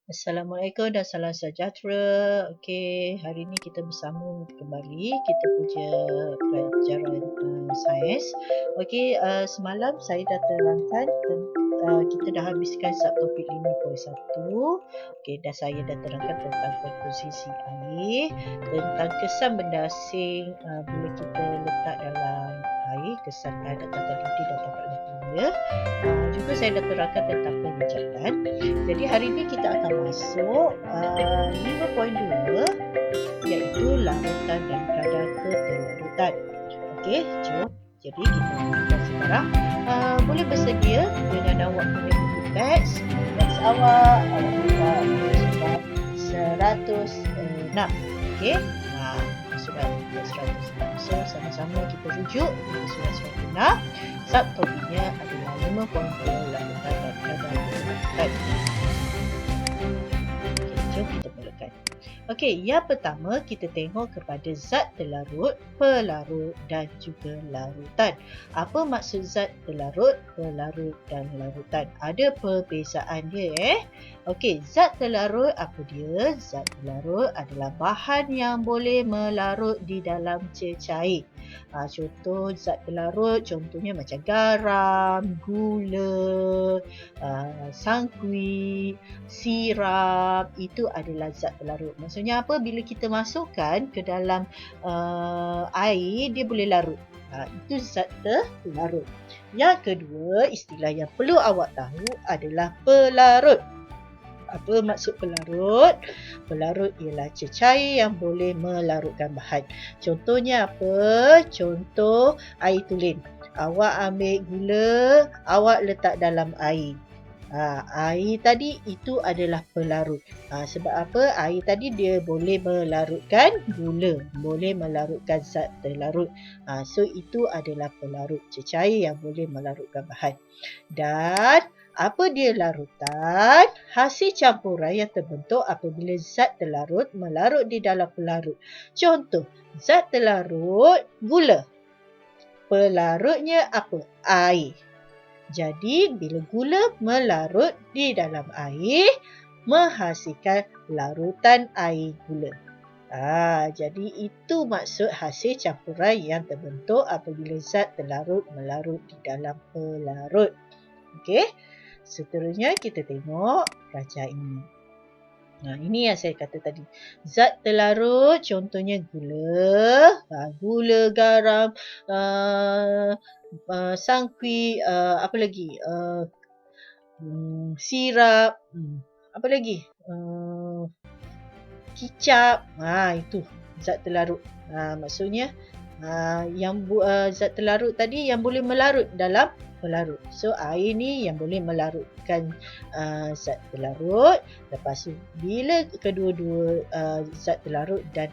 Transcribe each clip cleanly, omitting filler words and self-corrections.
Assalamualaikum dan salam sejahtera. Okey, hari ini kita bersama kembali kita punya pelajaran sains. Okey, semalam saya dah terangkan kita dah habiskan subtopik 5.1. Okey, dan saya dah terangkan tentang komposisi air, tentang kesan benda asing bila kita letak dalam air, kesan air atau kaliti dan dapat gula. Juga saya dah terangkan tentang pengejapan. Jadi hari ini kita akan masuk 5.2 iaitu larutan dan kadar ketelarutan. Okey, jom. Jadi kita mulakan sekarang. Boleh bersedia dengan awak punya buku teks. Teks awak buka surat 106. Okey. Surat 106. So sama-sama kita rujuk surat 106. Subtopiknya adalah 5.2 larutan dan kadar ketelarutan. Jom kita mulakan. Okey, yang pertama kita tengok kepada zat terlarut, pelarut dan juga larutan. Apa maksud zat terlarut, pelarut dan larutan? Ada perbezaan dia Okey, zat terlarut apa dia? Zat terlarut adalah bahan yang boleh melarut di dalam cecair. Contoh zat terlarut contohnya macam garam, gula, sangkuit, sirap, itu adalah zat terlarut. Maksudnya apa? Bila kita masukkan ke dalam air, dia boleh larut. Itu zat terlarut. Yang kedua, istilah yang perlu awak tahu adalah pelarut. Apa maksud pelarut? Pelarut ialah cecair yang boleh melarutkan bahan. Contohnya apa? Contoh air tulen. Awak ambil gula, awak letak dalam air. Air tadi itu adalah pelarut. Sebab apa? Air tadi dia boleh melarutkan gula, boleh melarutkan zat terlarut. So itu adalah pelarut, cecair yang boleh melarutkan bahan. Dan apa dia larutan? Hasil campuran yang terbentuk apabila zat terlarut melarut di dalam pelarut. Contoh, zat terlarut gula. Pelarutnya apa? Air. Jadi, bila gula melarut di dalam air, menghasilkan larutan air gula. Jadi itu maksud hasil campuran yang terbentuk apabila zat terlarut melarut di dalam pelarut. Okey. Seterusnya kita tengok pelajaran ini. Ini yang saya kata tadi. Zat terlarut contohnya gula, gula, garam, sangkuit, apa lagi? Sirap, apa lagi? Kicap. Itu zat terlarut. Maksudnya yang zat terlarut tadi yang boleh melarut dalam pelarut. So air ni yang boleh melarutkan zat terlarut. Lepas tu bila kedua-dua zat terlarut dan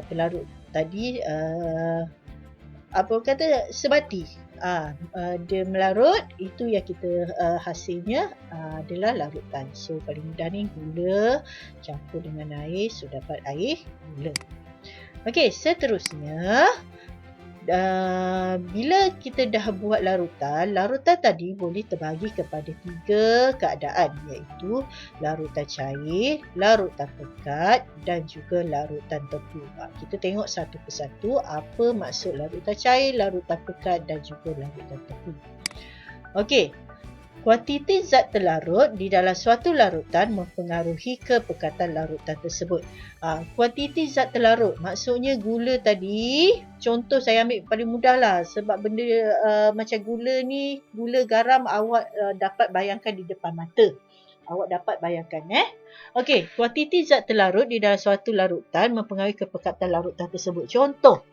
pelarut tadi apa kata sebati, dia melarut, itu yang kita hasilnya adalah larutan. So paling mudah ni gula campur dengan air, so dapat air gula. Okey, seterusnya bila kita dah buat larutan tadi boleh terbagi kepada 3 keadaan, iaitu larutan cair, larutan pekat dan juga larutan tebu. Kita tengok satu persatu apa maksud larutan cair, larutan pekat dan juga larutan tebu. Okey. Kuantiti zat terlarut di dalam suatu larutan mempengaruhi kepekatan larutan tersebut. Kuantiti zat terlarut maksudnya gula tadi, contoh saya ambil paling mudah lah sebab benda macam gula ni, gula garam awak dapat bayangkan di depan mata. Awak dapat bayangkan Okey, kuantiti zat terlarut di dalam suatu larutan mempengaruhi kepekatan larutan tersebut. Contoh,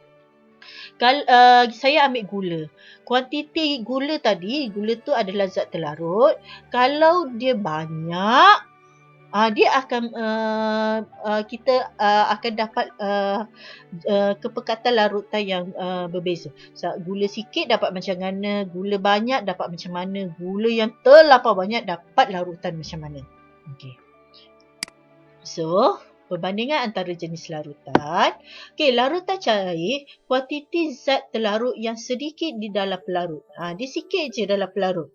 kalau saya ambil gula. Kuantiti gula tadi, gula tu adalah zat terlarut. Kalau dia banyak, dia akan kita akan dapat kepekatan larutan yang berbeza. Gula sikit dapat macam mana, gula banyak dapat macam mana, gula yang terlampau banyak dapat larutan macam mana. Okey. So, perbandingan antara jenis larutan. Okey, larutan cair, kuantiti zat terlarut yang sedikit di dalam pelarut. Dia sikit je dalam pelarut.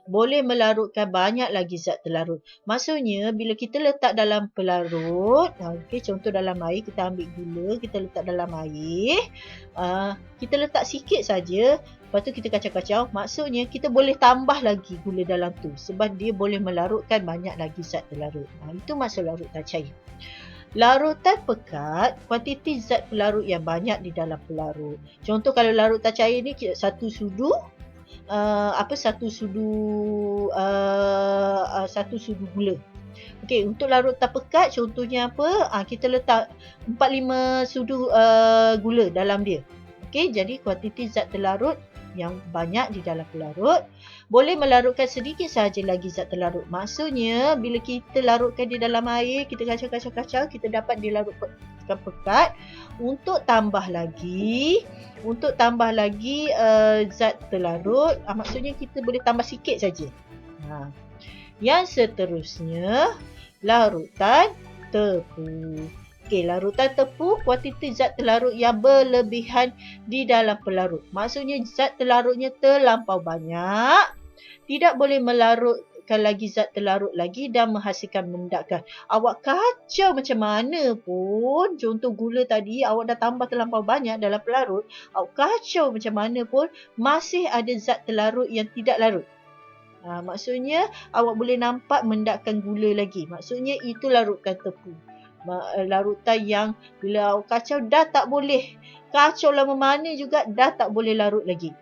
boleh melarutkan banyak lagi zat terlarut. Maksudnya bila kita letak dalam pelarut, okey, contoh dalam air, kita ambil gula, kita letak dalam air, kita letak sikit saja, lepas tu kita kacau-kacau, maksudnya kita boleh tambah lagi gula dalam tu sebab dia boleh melarutkan banyak lagi zat terlarut. Itu maksud larutan cair. Larutan pekat, kuantiti zat pelarut yang banyak di dalam pelarut. Contoh kalau larutan cair ni satu sudu gula. Okey, untuk larutan pekat contohnya apa? Kita letak 4-5 sudu gula dalam dia. Okey, jadi kuantiti zat terlarut yang banyak di dalam pelarut boleh melarutkan sedikit sahaja lagi zat terlarut. Maksudnya bila kita larutkan di dalam air, kita kacau-kacau, kita dapat dilarutkan pekat. Untuk tambah lagi zat terlarut, maksudnya kita boleh tambah sikit saja. Yang seterusnya, larutan tepu. Okey, larutan tepu, kuantiti zat terlarut yang berlebihan di dalam pelarut. Maksudnya zat terlarutnya terlampau banyak, tidak boleh melarutkan lagi zat terlarut lagi dan menghasilkan mendakan. Awak kacau macam mana pun, contoh gula tadi, awak dah tambah terlampau banyak dalam pelarut, awak kacau macam mana pun, masih ada zat terlarut yang tidak larut. Maksudnya awak boleh nampak mendakan gula lagi. Maksudnya itu larutan tepu. Larutan yang bila awak kacau dah tak boleh, kacau lama mana juga dah tak boleh larut lagi.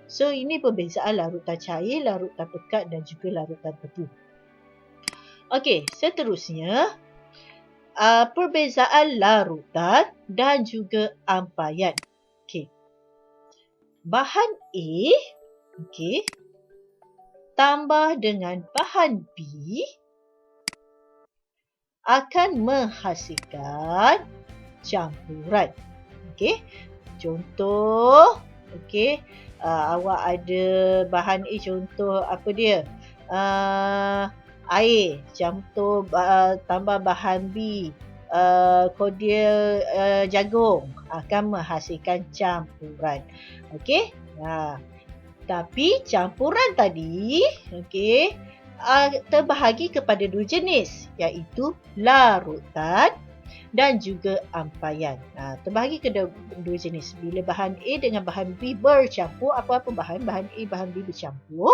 So ini perbezaan larutan cair, larutan pekat dan juga larutan tepu. Okey, seterusnya perbezaan larutan dan juga ampaian. Okey. Bahan A, okey, tambah dengan bahan B akan menghasilkan campuran. Okey. Contoh, okey, awak ada bahan A, contoh apa dia? Air. Contoh tambah bahan B, kodil jagung, akan menghasilkan campuran. Okey. Tapi campuran tadi, okey, terbahagi kepada dua jenis, iaitu larutan dan juga ampaian. Terbahagi ke dua jenis. Bila bahan A dengan bahan B bercampur, apa-apa bahan A, bahan B bercampur,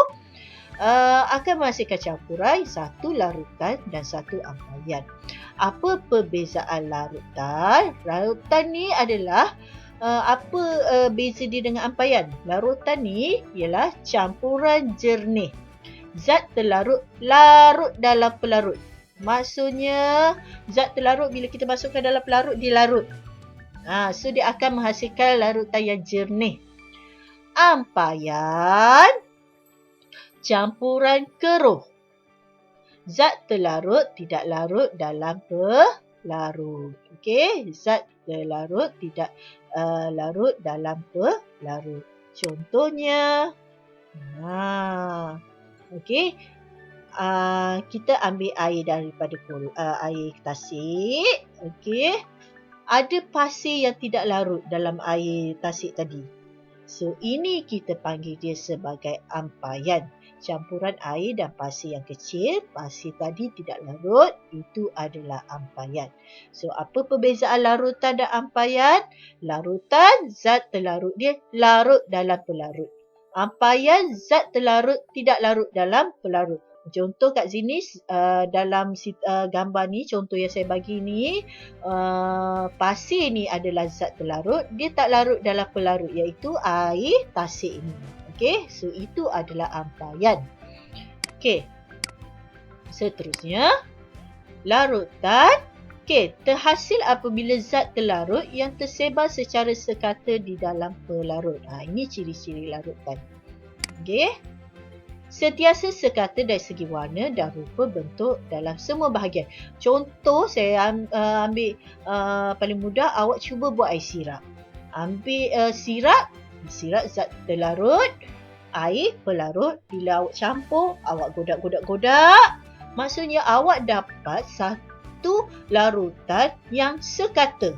akan menghasilkan campuran, satu larutan dan satu ampaian. Apa perbezaan larutan? Larutan ni adalah beza dia dengan ampaian? Larutan ni ialah campuran jernih. Zat terlarut larut dalam pelarut. Maksudnya zat terlarut bila kita masukkan dalam pelarut, dia larut. So dia akan menghasilkan larutan yang jernih. Ampaian, campuran keruh. Zat terlarut tidak larut dalam pelarut. Okey, zat terlarut tidak larut dalam pelarut. Contohnya, okey, kita ambil air daripada air tasik. Okey, ada pasir yang tidak larut dalam air tasik tadi. So ini kita panggil dia sebagai ampaian. Campuran air dan pasir yang kecil, pasir tadi tidak larut, itu adalah ampaian. So apa perbezaan larutan dan ampaian? Larutan, zat terlarut dia larut dalam pelarut. Ampaian, zat terlarut tidak larut dalam pelarut. Contoh kat sini dalam gambar ni, contoh yang saya bagi ni, pasir ni adalah zat terlarut, dia tak larut dalam pelarut, iaitu air tasik ni. Okey, so itu adalah ampaian. Okey. Seterusnya, larutan. Okey, terhasil apabila zat terlarut yang tersebar secara sekata di dalam pelarut. Ini ciri-ciri larutan. Okey. Sentiasa sekata dari segi warna dan rupa bentuk dalam semua bahagian. Contoh saya ambil paling mudah, awak cuba buat air sirap. Ambil sirap zat terlarut, air pelarut. Bila awak campur, awak godak-godak-godak, maksudnya awak dapat satu larutan yang sekata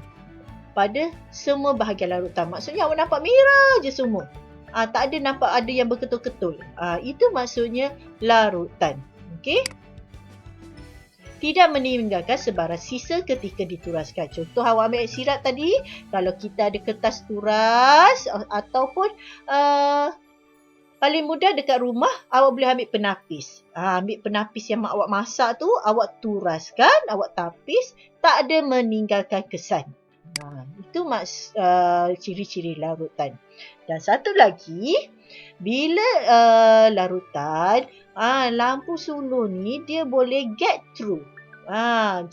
pada semua bahagian larutan. Maksudnya awak nampak merah je semua. Tak ada nampak ada yang berketul-ketul. Itu maksudnya larutan. Okey. Tidak meninggalkan sebarang sisa ketika dituraskan. Contoh awak ambil sirap tadi, kalau kita ada kertas turas ataupun paling mudah dekat rumah, awak boleh ambil penapis. Ambil penapis yang awak masak tu, awak turaskan, awak tapis, tak ada meninggalkan kesan. Itu ciri-ciri larutan. Dan satu lagi, bila larutan, lampu suluh ni dia boleh get through.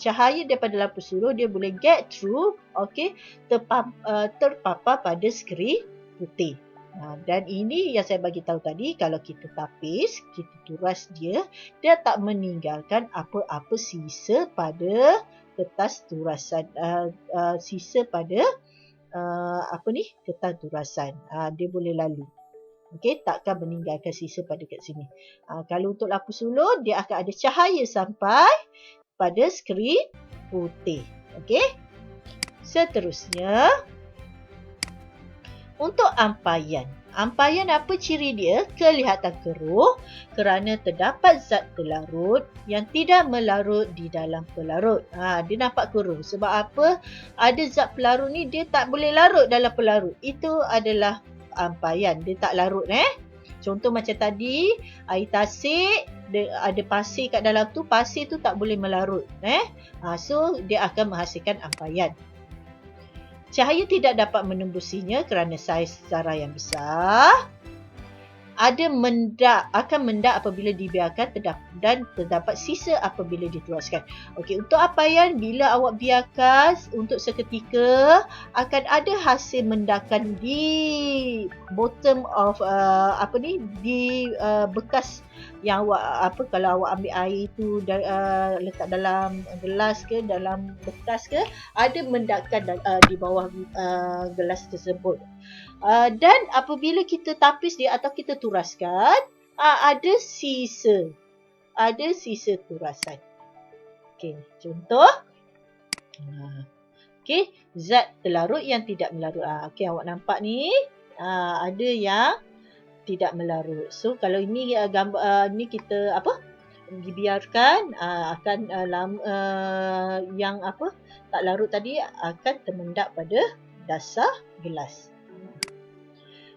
Cahaya daripada lampu suluh dia boleh get through, okey, terpapar pada skrin putih. Dan ini yang saya bagi tahu tadi, kalau kita tapis, kita turas dia tak meninggalkan apa-apa sisa pada kertas turasan, sisa pada kertas turasan. Dia boleh lalu. Okey, takkan meninggalkan sisa pada kat sini. Kalau untuk lampu suluh, dia akan ada cahaya sampai pada skrin putih. Okey. Seterusnya, untuk ampayan. Ampayan apa ciri dia? Kelihatan keruh kerana terdapat zat pelarut yang tidak melarut di dalam pelarut. Dia nampak keruh. Sebab apa? Ada zat pelarut ni dia tak boleh larut dalam pelarut. Itu adalah ampayan. Dia tak larut. Contoh macam tadi, air tasik, ada pasir kat dalam tu, pasir tu tak boleh melarut. So, dia akan menghasilkan ampayan. Cahaya tidak dapat menembusinya kerana saiz zarah yang besar. Akan mendak apabila dibiarkan dan terdapat sisa apabila dituraskan. Okey, untuk ampayan, bila awak biarkan untuk seketika, akan ada hasil mendakan di bottom of di bekas yang awak kalau awak ambil air tu letak dalam gelas ke dalam bekas ke, ada mendakan di bawah gelas tersebut. Dan apabila kita tapis dia atau kita turaskan, ada sisa turasan. Okey, contoh. Okey, zat telarut yang tidak melarut. Okey, awak nampak ni, ada yang tidak melarut. So kalau ini gambar ni kita dibiarkan, akan yang tak larut tadi akan termendak pada dasar gelas.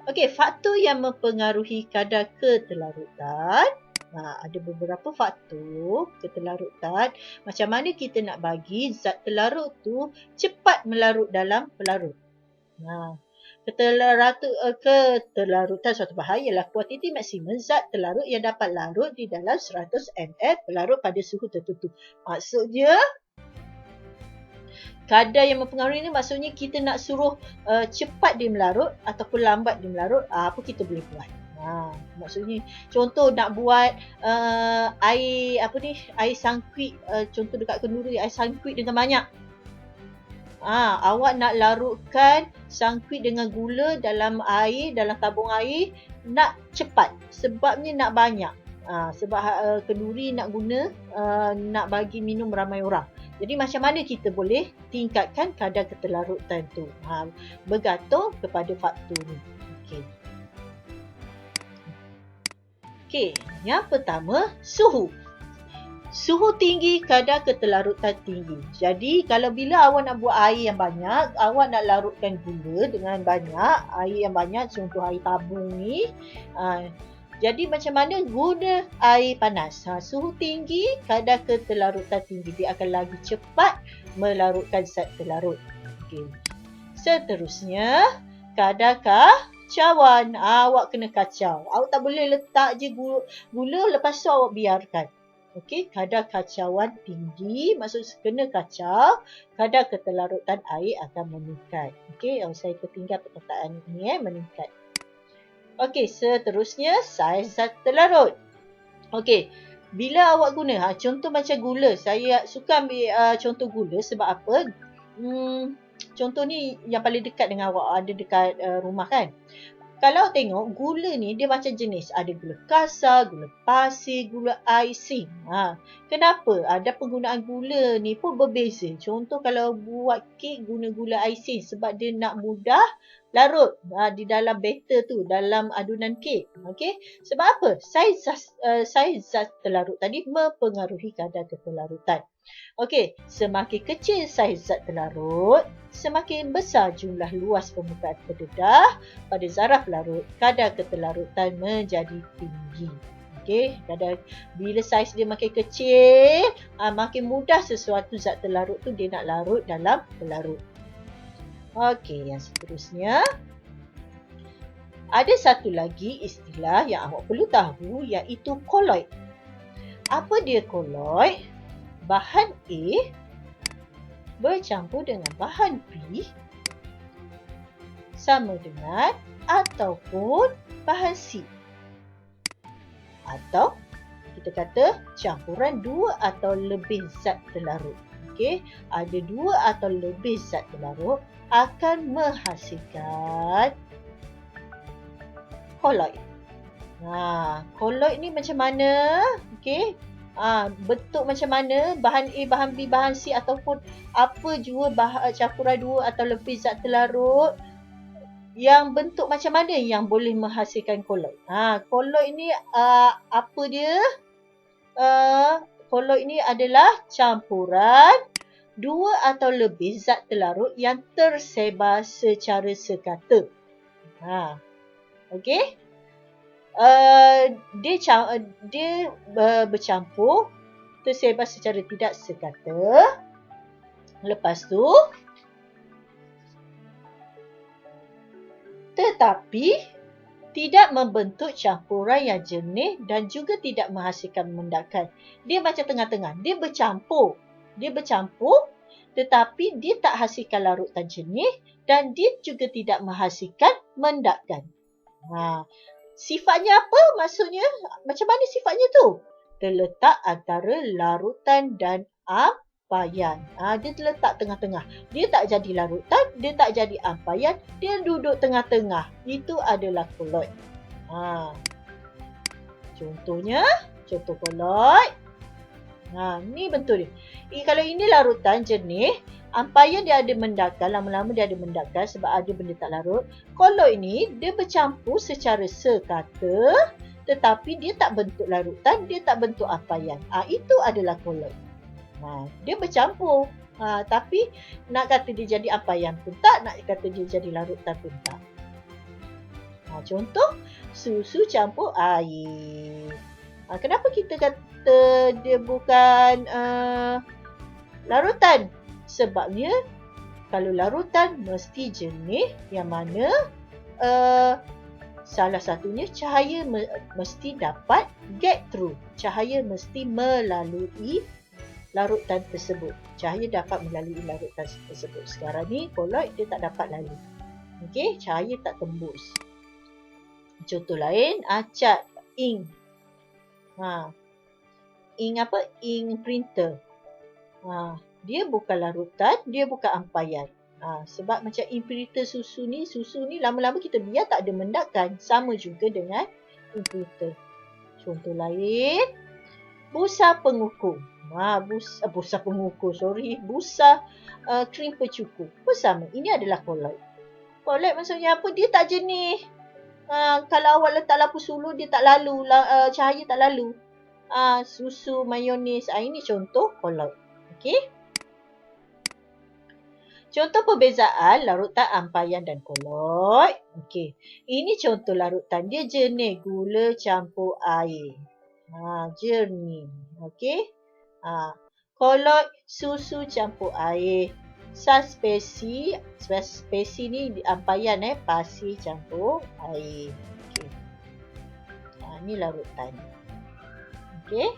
Okey, faktor yang mempengaruhi kadar ketelarutan. Ada beberapa faktor ketelarutan. Macam mana kita nak bagi zat telarut tu cepat melarut dalam pelarut. Ketelarutan suatu bahan ialah kuantiti maksimum zat telarut yang dapat larut di dalam 100 ml pelarut pada suhu tertentu. Maksudnya, kadar yang mempengaruhi ni maksudnya kita nak suruh cepat dia melarut ataupun lambat dia melarut, apa kita boleh buat. Maksudnya contoh nak buat air sangkuit, contoh dekat kenduri air sangkuit dengan banyak. Awak nak larutkan sangkuit dengan gula dalam air, dalam tabung air, nak cepat sebabnya nak banyak. Sebab kenduri nak guna, nak bagi minum ramai orang. Jadi macam mana kita boleh tingkatkan kadar ketelarutan tu? Bergantung kepada faktor ni. Okey, yang pertama, suhu. Suhu tinggi, kadar ketelarutan tinggi. Jadi kalau bila awak nak buat air yang banyak, awak nak larutkan gula dengan banyak, air yang banyak, contoh air tabung ni. Jadi macam mana guna air panas? Suhu tinggi, kadar ketelarutan tinggi. Dia akan lagi cepat melarutkan zat telarut. Okey. Seterusnya, kadar kacauan. Awak kena kacau. Awak tak boleh letak je gula lepas tu awak biarkan. Okey, kadar kacauan tinggi, maksud kena kacau, kadar ketelarutan air akan meningkat. Okey, saya tertinggal perkataan ini meningkat. Okey, seterusnya saiz zat telarut. Okey, bila awak guna, contoh macam gula. Saya suka ambil contoh gula sebab apa? Contoh ni yang paling dekat dengan awak, ada dekat rumah kan. Kalau tengok gula ni dia macam jenis, ada gula kasar, gula pasir, gula icing. Kenapa? Ada penggunaan gula ni pun berbeza. Contoh kalau buat kek guna gula icing sebab dia nak mudah larut di dalam batter tu, dalam adunan kek. Okey, sebab apa? Saiz zat terlarut tadi mempengaruhi kadar ketelarutan. Okey, semakin kecil saiz zat terlarut, semakin besar jumlah luas permukaan pendedah pada zarah pelarut, kadar ketelarutan menjadi tinggi. Okey, bila saiz dia makin kecil, makin mudah sesuatu zat terlarut tu dia nak larut dalam pelarut. Okey, yang seterusnya, ada satu lagi istilah yang awak perlu tahu, iaitu koloid. Apa dia koloid? Bahan A bercampur dengan bahan B sama dengan ataupun bahan C. Atau kita kata campuran dua atau lebih zat terlarut. Okey, ada dua atau lebih zat terlarut akan menghasilkan koloid. Koloid ni macam mana? Okey, bentuk macam mana? Bahan A, bahan B, bahan C ataupun apa jua campuran dua atau lebih zat terlarut, yang bentuk macam mana yang boleh menghasilkan koloid? Koloid ni apa dia? Koloid ni adalah campuran dua atau lebih zat terlarut yang tersebar secara sekata. Okey. Dia bercampur, tersebar secara tidak sekata. Lepas tu, tetapi tidak membentuk campuran yang jernih dan juga tidak menghasilkan mendakan. Dia macam tengah-tengah. Dia bercampur, tetapi dia tak hasilkan larutan jernih dan dia juga tidak menghasilkan mendakan. Sifatnya apa? Maksudnya, macam mana sifatnya tu? Terletak antara larutan dan ampaian. Dia terletak tengah-tengah. Dia tak jadi larutan, dia tak jadi ampaian, dia duduk tengah-tengah. Itu adalah koloid. Contohnya, contoh koloid. Ni bentuk dia. Kalau ini larutan jernih, ampaian dia ada mendakan, lama-lama dia ada mendakan sebab ada benda tak larut. Koloid ni dia bercampur secara sekata, tetapi dia tak bentuk larutan, dia tak bentuk ampaian. Itu adalah koloid. Dia bercampur, tapi nak kata dia jadi ampaian pun tak, nak kata dia jadi larutan pun tak. Contoh, susu campur air. Kenapa kita kata dia bukan larutan? Sebabnya kalau larutan mesti jernih, yang mana salah satunya cahaya mesti dapat get through. Cahaya mesti melalui larutan tersebut. Cahaya dapat melalui larutan tersebut. Sekarang ni koloid dia tak dapat lalu. Okey, cahaya tak tembus. Contoh lain, cat, ink. Ink apa? Ink printer. Dia bukan larutan, dia bukan ampaian. Sebab macam ink printer susu ni lama-lama kita biar tak ada mendakan. Sama juga dengan ink printer. Contoh lain, busa pengukur. Busa krim pencukur pun sama. Ini adalah koloid. Koloid maksudnya apa? Dia tak jernih. Kalau awak letak lampu suluh, dia tak lalu, cahaya tak lalu. Susu, mayonis, ini contoh koloid. Okey. Contoh perbezaan larutan ampaian dan koloid. Okey. Ini contoh larutan. Dia jernih, gula campur air. Jernih. Okey. Koloid, susu campur air. Spesi ni ampaian, pasir campur air. Okey. Ni larutan. Okey.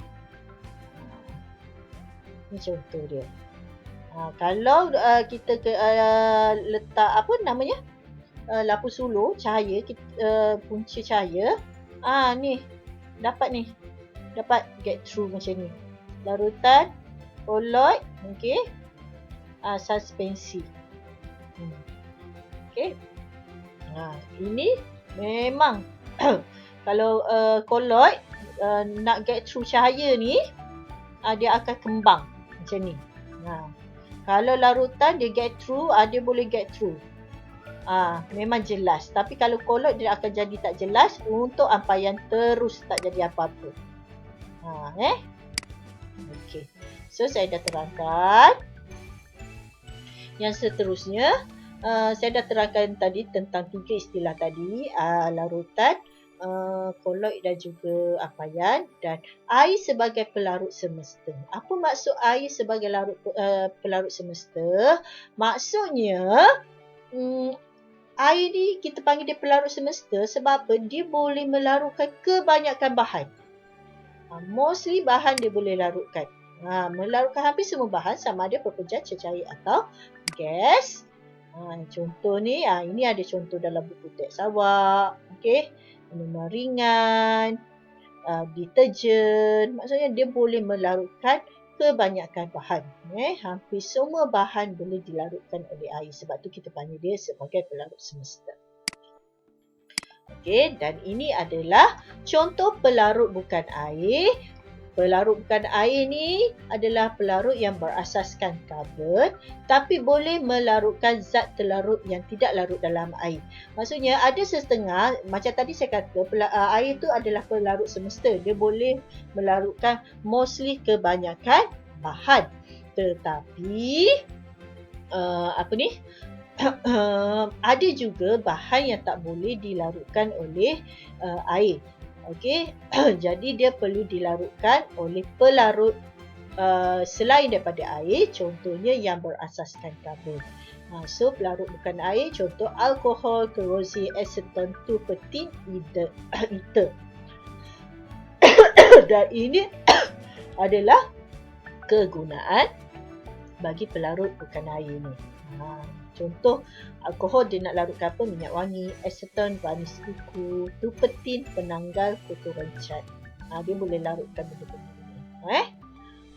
Ni contoh dia. Kalau kita letak apa namanya? Lampu suluh, cahaya, punca cahaya. Ni dapat get through macam ni. Larutan, koloid, okey. Suspensi. Okey. Ini memang kalau koloid nak get through cahaya ni, dia akan kembang macam ni. Kalau larutan dia get through, dia boleh get through. Memang jelas. Tapi kalau kolot dia akan jadi tak jelas untuk ampaian terus tak jadi apa-apa. Okey. So saya dah terangkan. Yang seterusnya, saya dah terangkan tadi tentang 3 istilah tadi, larutan, koloid dan juga ampaian, dan air sebagai pelarut semesta. Apa maksud air sebagai pelarut semesta? Maksudnya, air ni kita panggil dia pelarut semesta sebab apa? Dia boleh melarutkan kebanyakan bahan. Mostly bahan dia boleh larutkan. Melarutkan hampir semua bahan, sama ada pekerja, cecair atau gas. Contoh ni, ini ada contoh dalam buku teks awak. Okey, minuman ringan, deterjen. Maksudnya dia boleh melarutkan kebanyakan bahan. Hampir semua bahan boleh dilarutkan oleh air. Sebab tu kita panggil dia sebagai pelarut semesta. Okey, dan ini adalah contoh pelarut bukan air. Pelarut bukan air ni adalah pelarut yang berasaskan karbon tapi boleh melarutkan zat terlarut yang tidak larut dalam air. Maksudnya ada setengah, macam tadi saya kata, air tu adalah pelarut semesta. Dia boleh melarutkan mostly kebanyakan bahan. Tetapi ada juga bahan yang tak boleh dilarutkan oleh air. Okey, jadi dia perlu dilarutkan oleh pelarut selain daripada air, contohnya yang berasaskan karbon. So pelarut bukan air, contoh alkohol, kerosi, aseton, turpentine, ether. Dan ini adalah kegunaan bagi pelarut bukan air ni. Contoh, alkohol dia nak larutkan apa? Minyak wangi, aseton, varnis kuku, turpentine, penanggal kotoran cat. Dia boleh larutkan benda-benda ni.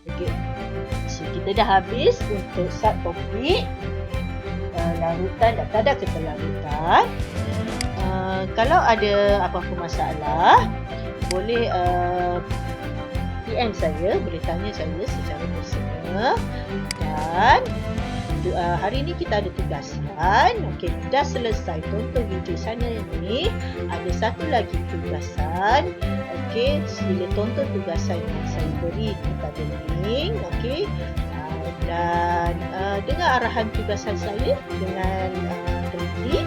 Okey. So, kita dah habis untuk subtopik larutan dan kadar keterlarutan. Kalau ada apa-apa masalah, boleh PM saya, boleh tanya saya secara personal. Dan hari ni kita ada tugasan. Okey, dah selesai tonton video saya ni. Ada satu lagi tugasan. Okey, sila tonton tugasan yang saya beri pada link. Okey, dan dengar arahan tugasan saya dengan teliti.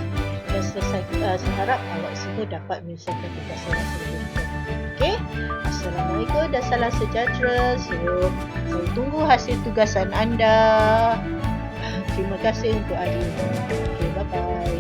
Dan selesai, saya harap awak semua dapat menyelesaikan tugasan yang saya berikan. Okey, Assalamualaikum dan salam sejahtera. So, saya tunggu hasil tugasan anda. Terima kasih untuk hari ini. Okay, bye-bye.